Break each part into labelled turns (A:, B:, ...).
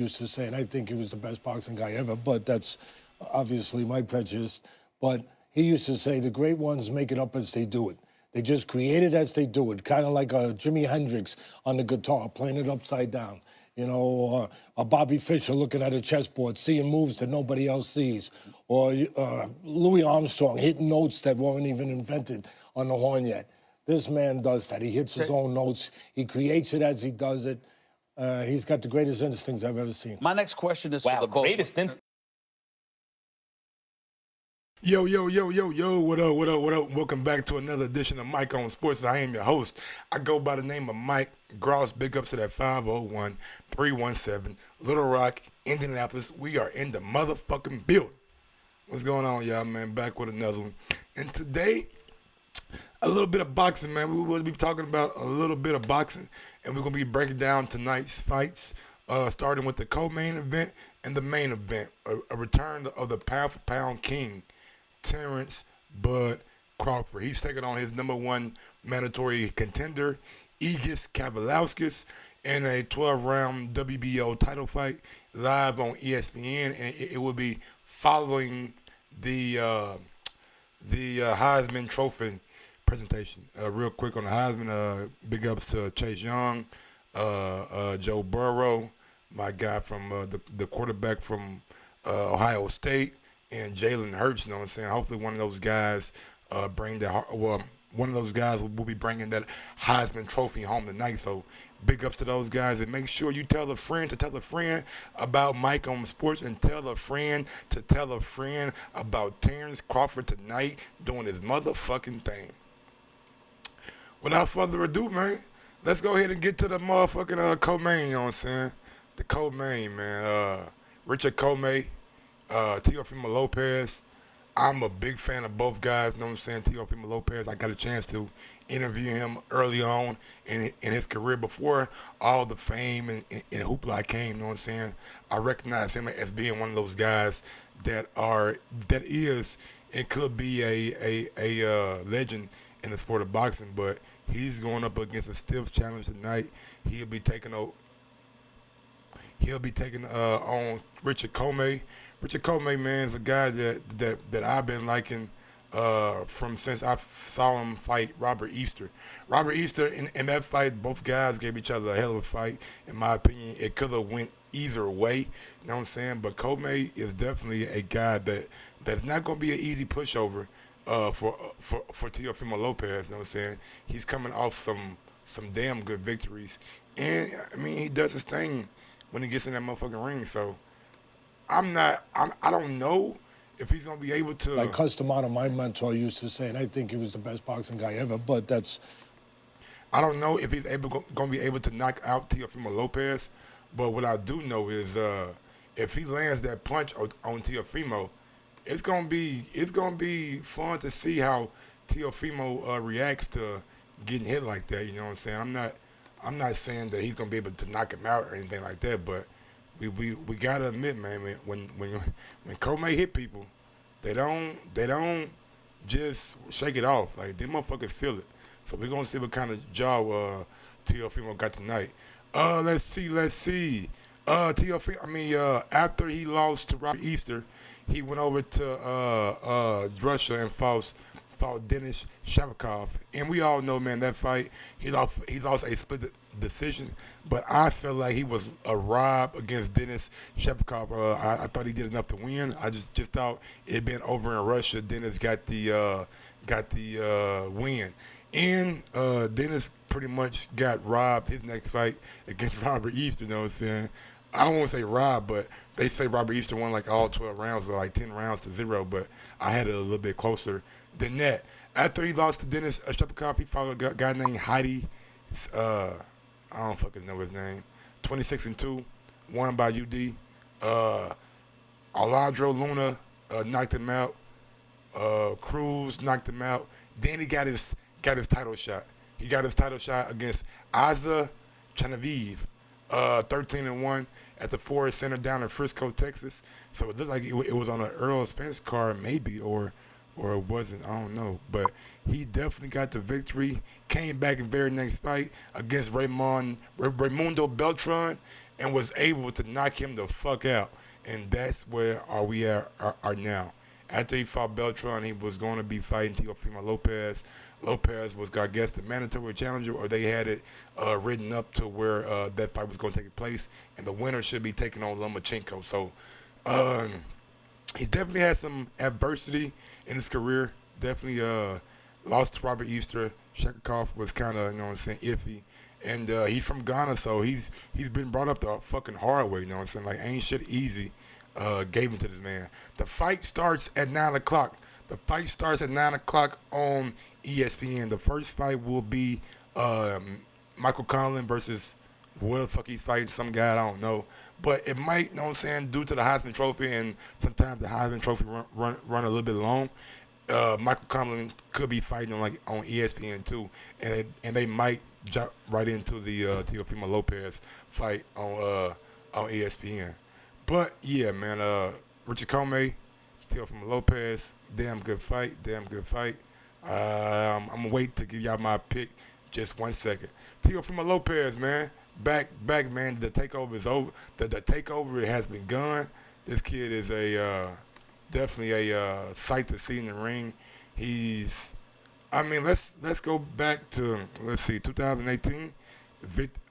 A: used to say, and I think he was the best boxing guy ever, but that's obviously my prejudice. But he used to say, the great ones make it up as they do it. They just create it as they do it, kind of like a Jimi Hendrix on the guitar, playing it upside down. You know, or a Bobby Fischer looking at a chessboard, seeing moves that nobody else sees. Or Louis Armstrong hitting notes that weren't even invented on the horn yet. This man does that. He hits his own notes. He creates it as he does it. He's got the greatest instincts I've ever seen.
B: My next question is for the both.
C: Greatest instincts.
D: Yo, what up? Welcome back to another edition of Mike on Sports. I am your host. I go by the name of Mike Gross. Big ups to that 501-317 Little Rock, Indianapolis. We are in the motherfucking building. What's going on, y'all, man? Back with another one. And today, a little bit of boxing, man. We will be talking about a little bit of boxing, and we're going to be breaking down tonight's fights, starting with the co-main event and the main event, a return of the pound-for-pound king, Terence Bud Crawford. He's taking on his number one mandatory contender, Egidijus Kavaliauskas, in a 12-round WBO title fight live on ESPN, and it will be following the Heisman Trophy presentation. Real quick on the Heisman, big ups to Chase Young, Joe Burrow, my guy from the quarterback from Ohio State, and Jalen Hurts. You know what I'm saying? Hopefully one of those guys one of those guys will be bringing that Heisman Trophy home tonight. So big ups to those guys, and make sure you tell a friend to tell a friend about Mike on Sports, and tell a friend to tell a friend about Terence Crawford tonight doing his motherfucking thing. Without further ado, man, let's go ahead and get to the motherfucking co-main, you know what I'm saying? The co-main, man. Richard Comey, Teofimo Lopez. I'm a big fan of both guys, you know what I'm saying? Teofimo Lopez, I got a chance to interview him early on in his career before all the fame and hoopla came, you know what I'm saying? I recognize him as being one of those guys that is and could be a legend in the sport of boxing, but he's going up against a stiff challenge tonight. He'll be taking on Richard Comey. Richard Comey, man, is a guy that I've been liking from since I saw him fight Robert Easter. Robert Easter, in that fight, both guys gave each other a hell of a fight. In my opinion, it could have went either way, you know what I'm saying? But Comey is definitely a guy that's not going to be an easy pushover for Teofimo Lopez, you know what I'm saying? He's coming off some damn good victories. And, I mean, he does his thing when he gets in that motherfucking ring, so I don't know if he's going to be able to.
A: Like Customato, my mentor, used to say, and I think he was the best boxing guy ever, but that's.
D: I don't know if he's going to be able to knock out Teofimo Lopez, but what I do know is if he lands that punch on Teofimo, it's gonna be fun to see how Teofimo reacts to getting hit like that. You know what I'm saying? I'm not saying that he's gonna be able to knock him out or anything like that, but we gotta admit, man, when Comey hit people, they don't just shake it off. Like, them motherfuckers feel it. So we're gonna see what kind of job Teofimo got tonight. Let's see. After he lost to Robert Easter, he went over to Russia and fought Denis Shavkov. And we all know, man, that fight, he lost a split decision. But I felt like he was a rob against Denis Shavkov. I thought he did enough to win. I just thought it had been over in Russia. Denis got the win. And Denis pretty much got robbed his next fight against Robert Easter, you know what I'm saying? I don't want to say robbed, but they say Robert Easter won like all 12 rounds or like 10 rounds to 0, but I had it a little bit closer than that. After he lost to Denis Shepakov, he fought a guy named Heidi. I don't fucking know his name. 26-2, won by UD. Aladro Luna knocked him out. Cruz knocked him out. Then he got his title shot. He got his title shot against Aza Chanaviv, 13-1 at the Forest Center down in Frisco, Texas. So it looked like it was on an Earl Spence card, maybe, or it wasn't. I don't know. But he definitely got the victory. Came back in the very next fight against Raimundo Beltran. and was able to knock him the fuck out. And that's where we are now. After he fought Beltran, he was going to be fighting Teofimo Lopez. Lopez was, I guess, the mandatory challenger, or they had it written up to where that fight was going to take place, and the winner should be taking on Lomachenko. So he definitely had some adversity in his career. Definitely lost to Robert Easter. Shekakov was kind of, iffy. And he's from Ghana, so he's been brought up the fucking hard way, Like, ain't shit easy. Gave him to this man. The fight starts at 9 o'clock. The fight starts at 9 o'clock on ESPN. The first fight will be Michael Conlan versus whoever the fuck he's fighting, some guy I don't know. But it might, due to the Heisman Trophy, and sometimes the Heisman Trophy run a little bit long. Michael Conlan could be fighting on ESPN too, and they might jump right into the Teofimo Lopez fight on ESPN. But yeah, man, Richard Comey, Teofimo Lopez, damn good fight. I'm gonna wait to give y'all my pick. Just 1 second. Teofimo Lopez, man, back, man. The takeover is over. The takeover has begun. This kid is definitely a sight to see in the ring. Let's go back to 2018.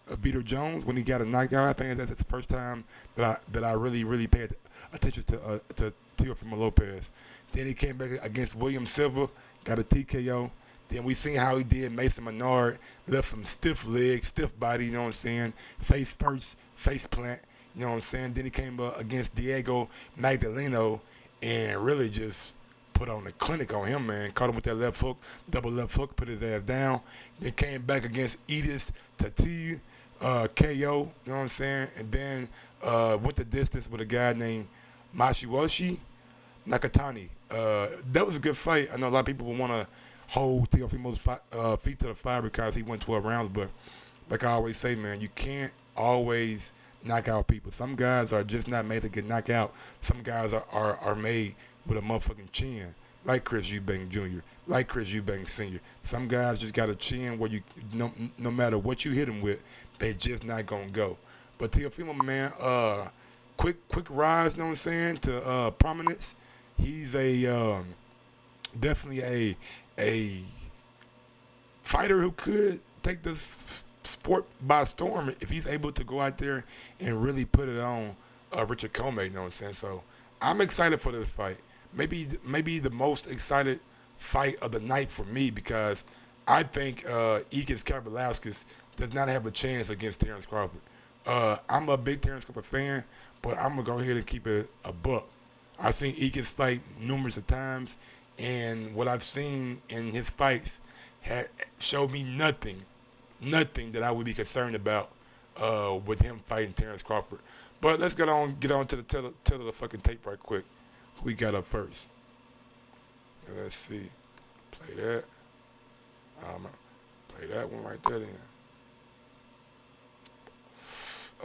D: Vito Jones, when he got a knockout. I think that's the first time that I really paid attention to Teofimo Lopez. Then he came back against William Silva, got a TKO. Then we seen how he did Mason Menard, left him stiff leg, stiff body, face first, face plant, Then he came against Diego Magdaleno and really just put on a clinic on him, man. Caught him with that left hook, double left hook, put his ass down. Then came back against Edis Tati, KO, And then went the distance with a guy named Mashiwoshi Nakatani. That was a good fight. I know a lot of people would want to hold Teofimo's feet to the fire because he went 12 rounds, but like I always say, man, you can't always knock out people. Some guys are just not made to get knocked out. Some guys are made with a motherfucking chin, like Chris Eubank Jr., like Chris Eubank Sr. Some guys just got a chin where you no matter what you hit them with, they just not gonna go. But Teofimo, man, quick rise, to prominence. He's definitely a fighter who could take this sport by storm if he's able to go out there and really put it on Richard Comey, So I'm excited for this fight. Maybe the most excited fight of the night for me, because I think Egidijus Kavaliauskas does not have a chance against Terence Crawford. I'm a big Terence Crawford fan, but I'm going to go ahead and keep it a buck. I've seen Egidijus fight numerous of times, and what I've seen in his fights showed me nothing that I would be concerned about with him fighting Terence Crawford. But let's get on to the tell of the fucking tape right quick. Who we got up first? Let's see. Play that. Play that one right there then.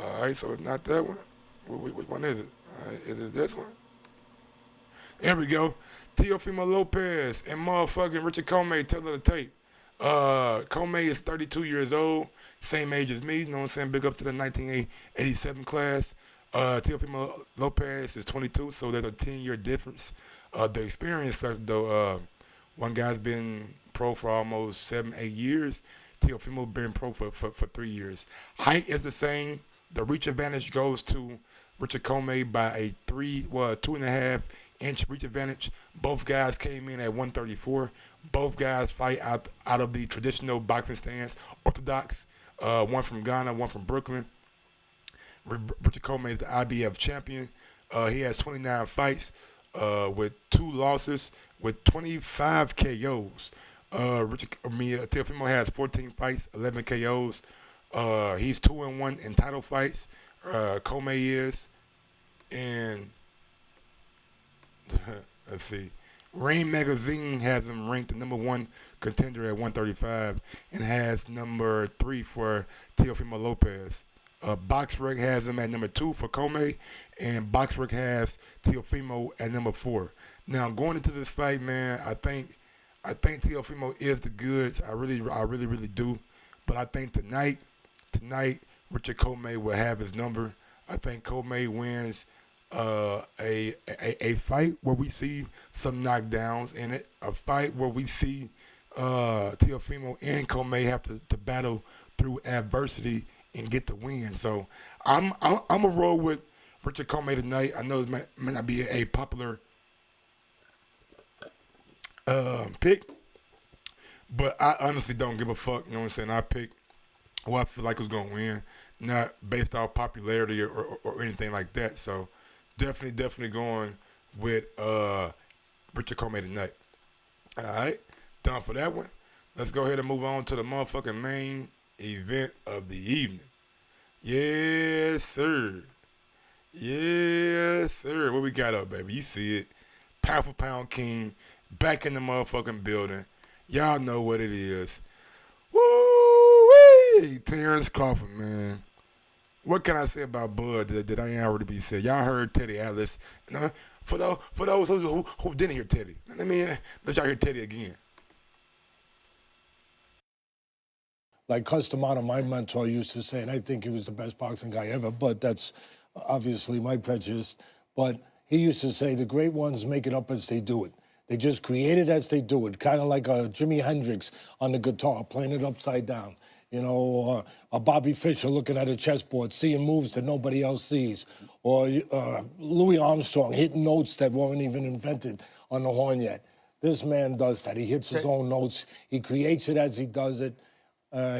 D: All right, so it's not that one. Which one is it? All right, is it this one? There we go. Teofimo Lopez and motherfucking Richard Comey, tell of the tape. Comey is 32 years old, same age as me, Big up to the 1987 class. Teofimo Lopez is 22, so there's a 10-year difference. The experience, though, one guy's been pro for almost 7-8 years. Teofimo been pro for 3 years. Height is the same. The reach advantage goes to Richard Comey by a 2.5 inch reach advantage. Both guys came in at 134. Both guys fight out of the traditional boxing stance, orthodox. One from Ghana, one from Brooklyn. Richard Comey is the IBF champion. He has 29 fights with 2 losses with 25 KOs. Teofimo has 14 fights, 11 KOs. He's 2-1 in title fights. Comey is, and let's see. Ring Magazine has him ranked the number 1 contender at 135 and has number 3 for Teofimo Lopez. BoxRec has him at number 2 for Comey, and BoxRec has Teofimo at number 4. Now going into this fight, man, I think Teofimo is the goods. I really do. But I think tonight, Richard Comey will have his number. I think Comey wins a fight where we see some knockdowns in it, a fight where we see Teofimo and Comey have to battle through adversity and get the win. So I'm a roll with Richard Comey tonight. I know it may not be a popular pick, but I honestly don't give a fuck. You know what I'm saying? I pick who I feel like is going to win, not based off popularity or anything like that. So definitely going with Richard Comey tonight. All right, done for that one. Let's go ahead and move on to the motherfucking main event of the evening. Yes, sir. Yes, sir. What we got up, baby? You see it. Pound for pound king back in the motherfucking building. Y'all know what it is. Woo-wee! Terence Crawford, man. What can I say about Bud that I ain't already be said? Y'all heard Teddy Atlas. For those who didn't hear Teddy, let y'all hear Teddy again.
A: Like Customato, my mentor, used to say, and I think he was the best boxing guy ever, but that's obviously my prejudice. But he used to say, the great ones make it up as they do it. They just create it as they do it, kind of like a Jimi Hendrix on the guitar, playing it upside down. You know, a Bobby Fischer looking at a chessboard, seeing moves that nobody else sees. Or Louis Armstrong hitting notes that weren't even invented on the horn yet. This man does that. He hits his own notes. He creates it as he does it.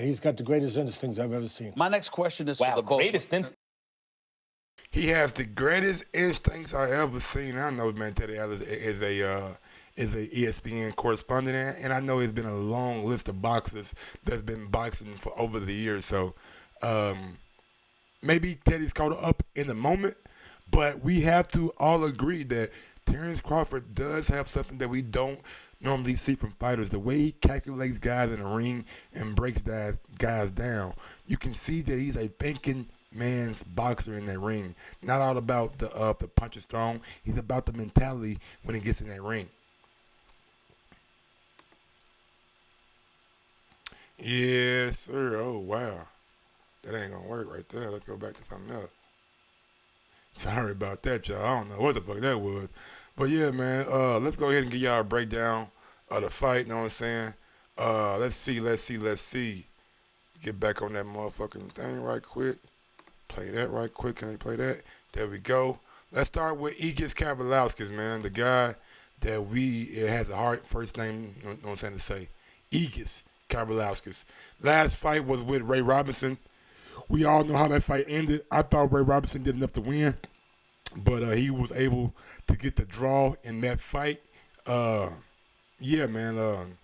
A: He's got the greatest instincts I've ever seen.
B: My next question is for the both.
C: Greatest instincts.
D: He has the greatest instincts I ever seen. I know, man, Teddy Atlas is a ESPN correspondent, and I know he's been a long list of boxers that's been boxing for over the years. So maybe Teddy's caught up in the moment, but we have to all agree that Terence Crawford does have something that we don't normally see from fighters. The way he calculates guys in the ring and breaks guys down, you can see that he's a thinking man's boxer in that ring. Not all about the punches thrown. He's about the mentality when he gets in that ring. Yes, sir. Oh, wow. That ain't gonna work right there. Let's go back to something else. Sorry about that, y'all. I don't know what the fuck that was. But yeah, man, let's go ahead and give y'all a breakdown of the fight, you know what I'm saying? Let's see. Get back on that motherfucking thing right quick. Play that right quick. Can I play that? There we go. Let's start with Egidijus Kavaliauskas, man. The guy that it has a hard first name, you know what I'm saying, to say. Egidijus Kavaliauskas. Last fight was with Ray Robinson. We all know how that fight ended. I thought Ray Robinson did enough to win, but he was able to get the draw in that fight. Yeah, man.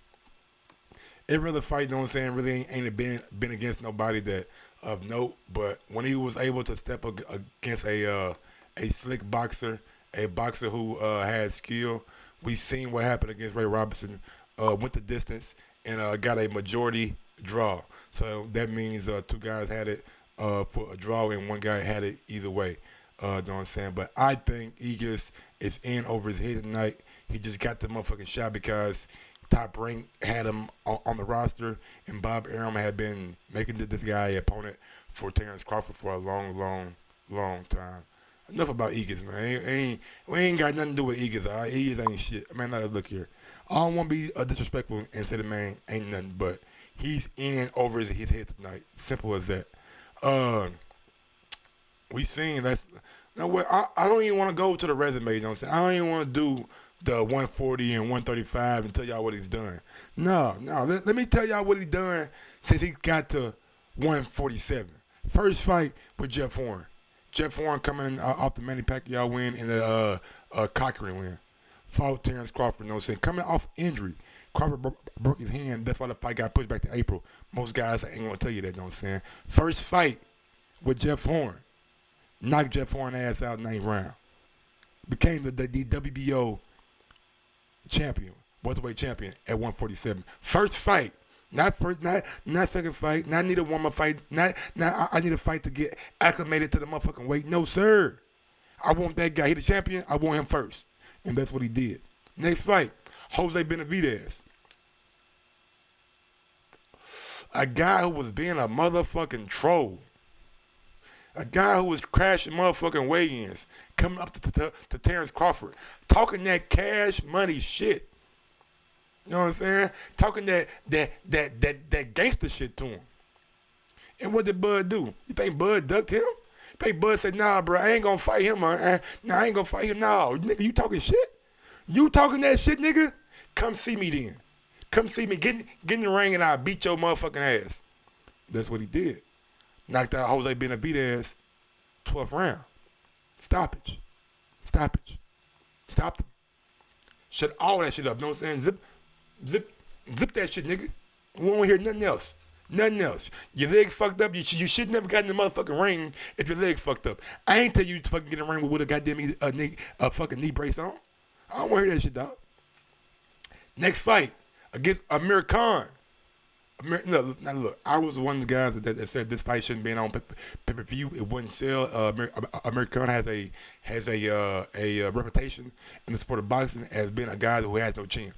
D: Every other fight, you know what I'm saying, really ain't been against nobody that of note. But when he was able to step against a slick boxer, a boxer who had skill, we seen what happened against Ray Robinson. Went the distance and got a majority draw. So that means two guys had it for a draw and one guy had it either way. You know what I'm saying? But I think Egidijus is in over his head tonight. He just got the motherfucking shot because Top Rank had him on the roster, and Bob Arum had been making this guy an opponent for Terence Crawford for a long time. Enough about Egidijus, man. We ain't got nothing to do with Egidijus, all right? Egidijus ain't shit. Man, look here. I don't want to be disrespectful and say the man ain't nothing, but he's in over his head tonight. Simple as that. We seen that's. You know what? I don't even want to go to the resume. You know what I'm saying? I don't even want to do the 140 and 135 and tell y'all what he's done. No. Let me tell y'all what he's done since he got to 147. First fight with Jeff Horn. Jeff Horn coming off the Manny Pacquiao win and the Cochran win. Fought Terence Crawford, you know what I'm saying? Coming off injury. Crawford broke his hand. That's why the fight got pushed back to April. Most guys ain't going to tell you that, you know what I'm saying? First fight with Jeff Horn. Knocked Jeff Horn ass out in 9th round. Became the WBO champion, welterweight champion at 147. First fight. Not second fight. Not need a warm-up fight. Not I need a fight to get acclimated to the motherfucking weight. No, sir. I want that guy. He the champion. I want him first. And that's what he did. Next fight, Jose Benavidez. A guy who was being a motherfucking troll. A guy who was crashing motherfucking weigh-ins, coming up to Terence Crawford, talking that cash money shit. You know what I'm saying? Talking that gangster shit to him. And what did Bud do? You think Bud ducked him? You think Bud said, nah, bro, I ain't gonna fight him, man. Nah, I ain't gonna fight him. Nah, nigga, you talking shit? You talking that shit, nigga? Come see me then. Come see me. Get in the ring and I'll beat your motherfucking ass. That's what he did. Knocked out Jose Benavidez, 12th round. Stoppage. Stoppage. Stopped him. Shut all that shit up. You know what I'm saying? Zip that shit, nigga. We won't hear nothing else. Nothing else. Your leg fucked up. You should never got in the motherfucking ring if your leg fucked up. I ain't tell you to fucking get in the ring with a goddamn fucking knee brace on. I don't want to hear that shit, dog. Next fight against Amir Khan. Look, I was one of the guys that said this fight shouldn't be on pay-per-view. It wouldn't sell. Amir Khan has a reputation in the sport of boxing as being a guy who has no chin.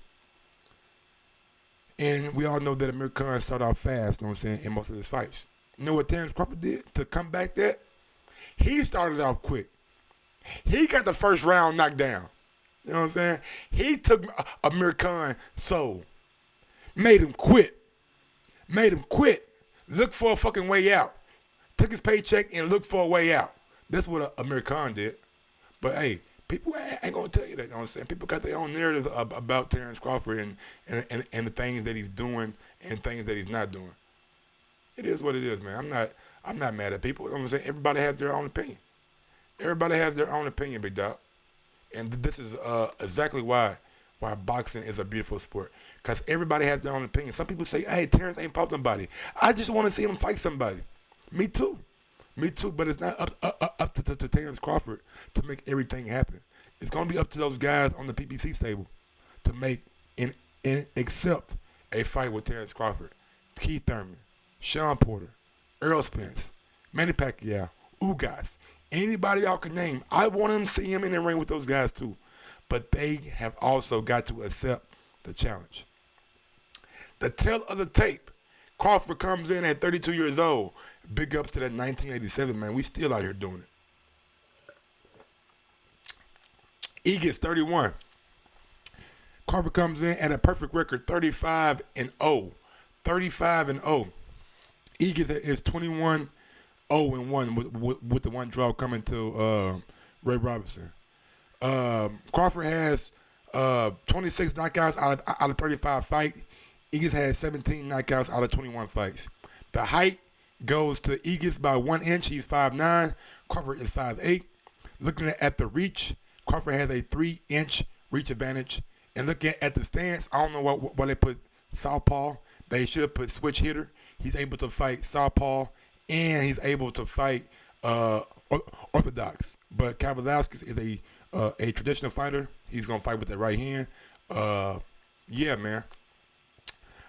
D: And we all know that Amir Khan started off fast, you know what I'm saying, in most of his fights. You know what Terence Crawford did to come back that? He started off quick. He got the first round knocked down. You know what I'm saying? He took Amir Khan's soul. Made him quit. Look for a fucking way out. Took his paycheck and looked for a way out. That's what Amir Khan did. But hey, people ain't gonna tell you that. You know what I'm saying? People got their own narrative about Terence Crawford and the things that he's doing and things that he's not doing. It is what it is, man. I'm not mad at people. You know what I'm saying? Everybody has their own opinion. Everybody has their own opinion, big dog. And this is exactly why boxing is a beautiful sport. Because everybody has their own opinion. Some people say, hey, Terence ain't fought nobody. I just want to see him fight somebody. Me too. But it's not up to Terence Crawford to make everything happen. It's going to be up to those guys on the PBC stable to make and accept a fight with Terence Crawford. Keith Thurman, Sean Porter, Earl Spence, Manny Pacquiao, Ugas. Anybody y'all can name. I want to see him in the ring with those guys too. But they have also got to accept the challenge. The tale of the tape. Crawford comes in at 32 years old. Big ups to that 1987, man. We still out here doing it. Egidijus 31. Crawford comes in at a perfect record, 35-0. 35-0. Egidijus is 21-0-1 with the one draw coming to Ray Robinson. Crawford has 26 knockouts out of 35 fights. Egidijus has 17 knockouts out of 21 fights. The height goes to Egidijus by 1 inch. He's 5'9". Crawford is 5'8". Looking at the reach, Crawford has a 3-inch reach advantage. And looking at the stance, I don't know why they put southpaw. They should put switch hitter. He's able to fight southpaw, and he's able to fight orthodox. But Kavaliauskas is a traditional fighter. He's gonna fight with that right hand. Yeah, man.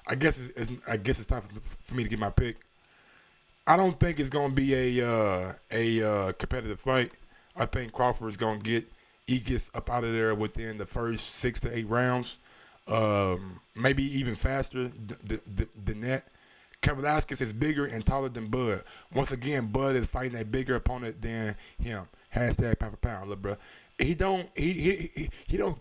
D: I guess it's time for me to get my pick. I don't think it's gonna be a competitive fight. I think Crawford is gonna get Egidijus up out of there within the first 6 to 8 rounds, maybe even faster than that. Kavaliauskas is bigger and taller than Bud. Once again, Bud is fighting a bigger opponent than him. Hashtag pound for pound, look, bro. He don't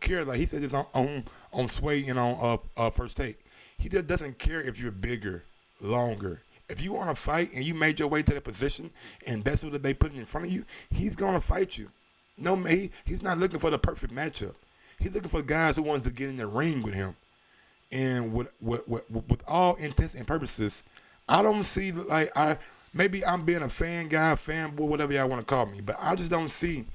D: care. Like he said this on Sway and on First Take. He just doesn't care if you're bigger, longer. If you want to fight and you made your way to that position and that's what they put in front of you, he's gonna fight you. No, he's not looking for the perfect matchup. He's looking for guys who wants to get in the ring with him. And with all intents and purposes, I don't see maybe I'm being a fan guy, fanboy, whatever y'all want to call me, but I just don't see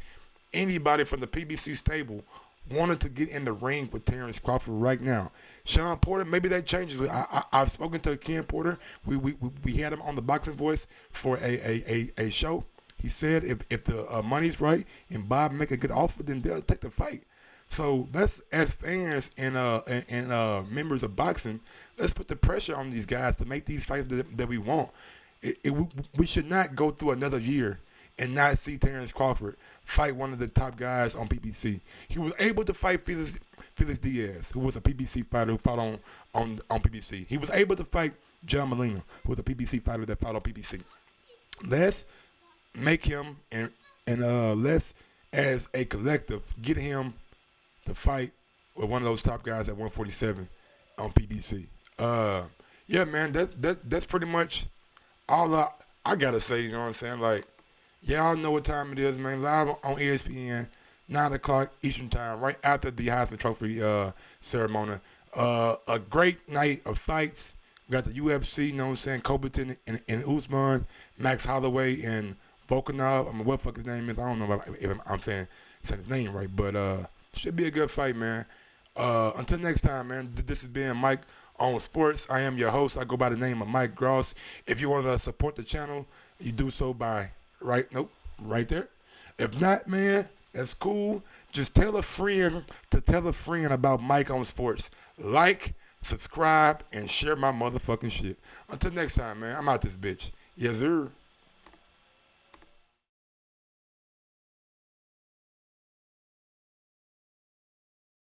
D: anybody from the PBC stable wanting to get in the ring with Terence Crawford right now. Sean Porter, maybe that changes. I've spoken to Ken Porter. We had him on the Boxing Voice for a show. He said if the money's right and Bob make a good offer, then they'll take the fight. So let's, as fans and members of boxing, let's put the pressure on these guys to make these fights that we want. We should not go through another year and not see Terence Crawford fight one of the top guys on PBC. He was able to fight Felix Diaz, who was a PBC fighter who fought on PBC. He was able to fight John Molina, who was a PBC fighter that fought on PBC. Let's make him and let's as a collective get him to fight with one of those top guys at 147 on PBC. Yeah, man, that's pretty much all I gotta say. You know what I'm saying? Like, y'all know what time it is, man. Live on ESPN, 9 o'clock Eastern time, right after the Heisman Trophy ceremony. A great night of fights. We got the UFC, you know what I'm saying? Covington and Usman, Max Holloway and Volkanov. I mean, what the fuck his name is? I don't know if I'm saying his name right, but should be a good fight, man. Until next time, man. This has been Mike on Sports. I am your host. I go by the name of Mike Gross. If you want to support the channel, you do so by right there. If not, man, that's cool. Just tell a friend to tell a friend about Mike on Sports. Like, subscribe, and share my motherfucking shit. Until next time, man. I'm out this bitch. Yes, sir.